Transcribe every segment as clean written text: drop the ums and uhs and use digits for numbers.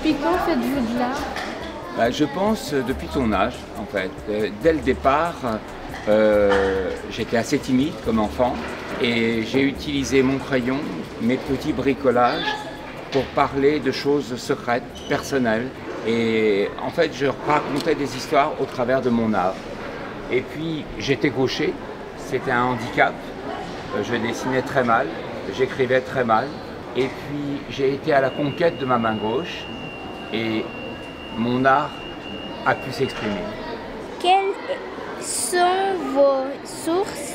Depuis quand faites-vous de l'art? Je pense depuis ton âge, en fait. Dès le départ, j'étais assez timide comme enfant et j'ai utilisé mon crayon, mes petits bricolages pour parler de choses secrètes, personnelles. Et en fait, je racontais des histoires au travers de mon art. Et puis, j'étais gaucher, c'était un handicap. Je dessinais très mal, j'écrivais très mal. Et puis, j'ai été à la conquête de ma main gauche et mon art a pu s'exprimer. Quelles sont vos sources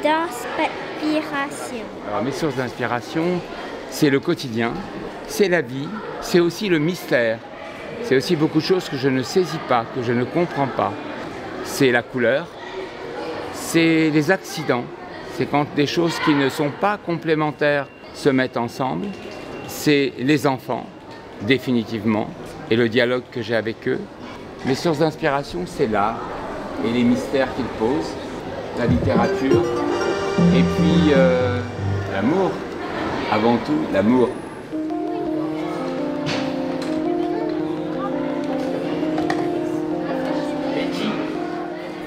d'inspiration? Alors, mes sources d'inspiration, c'est le quotidien, c'est la vie, c'est aussi le mystère. C'est aussi beaucoup de choses que je ne saisis pas, que je ne comprends pas. C'est la couleur, c'est les accidents, c'est quand des choses qui ne sont pas complémentaires se mettent ensemble. C'est les enfants, définitivement, et le dialogue que j'ai avec eux. Mes sources d'inspiration, c'est l'art et les mystères qu'ils posent, la littérature, et puis l'amour, avant tout l'amour.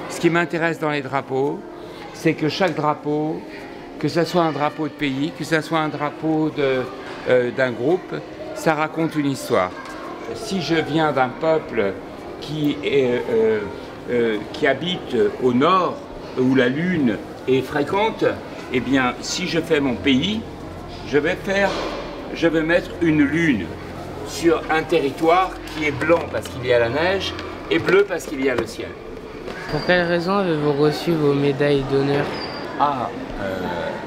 Ce qui m'intéresse dans les drapeaux, c'est que chaque drapeau, que ce soit un drapeau de pays, que ce soit un drapeau d'un groupe, ça raconte une histoire. Si je viens d'un peuple qui habite au nord, où la lune est fréquente, eh bien, si je fais mon pays, je vais mettre une lune sur un territoire qui est blanc parce qu'il y a la neige et bleu parce qu'il y a le ciel. Pour quelle raison avez-vous reçu vos médailles d'honneur?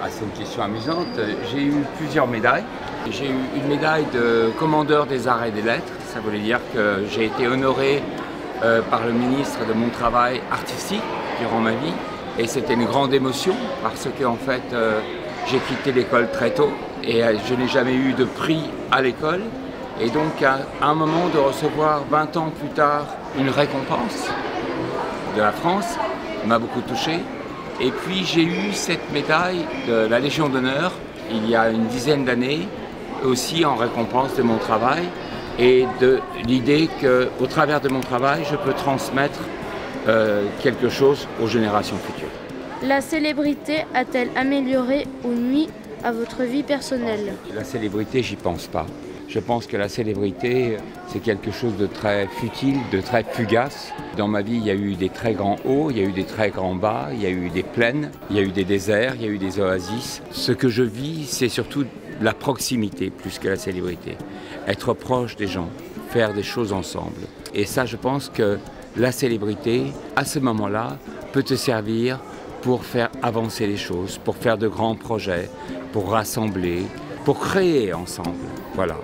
C'est une question amusante. J'ai eu plusieurs médailles. J'ai eu une médaille de commandeur des arts et des lettres. Ça voulait dire que j'ai été honoré par le ministre de mon travail artistique durant ma vie. Et c'était une grande émotion parce que en fait, j'ai quitté l'école très tôt et je n'ai jamais eu de prix à l'école. Et donc, à un moment de recevoir 20 ans plus tard une récompense de la France m'a beaucoup touché. Et puis j'ai eu cette médaille de la Légion d'honneur il y a une dizaine d'années, aussi en récompense de mon travail et de l'idée qu'au travers de mon travail, je peux transmettre quelque chose aux générations futures. La célébrité a-t-elle amélioré ou nui à votre vie personnelle? La célébrité, j'y pense pas. Je pense que la célébrité, c'est quelque chose de très futile, de très fugace. Dans ma vie, il y a eu des très grands hauts, il y a eu des très grands bas, il y a eu des plaines, il y a eu des déserts, il y a eu des oasis. Ce que je vis, c'est surtout la proximité plus que la célébrité. Être proche des gens, faire des choses ensemble. Et ça, je pense que la célébrité, à ce moment-là, peut te servir pour faire avancer les choses, pour faire de grands projets, pour rassembler, pour créer ensemble. Voilà.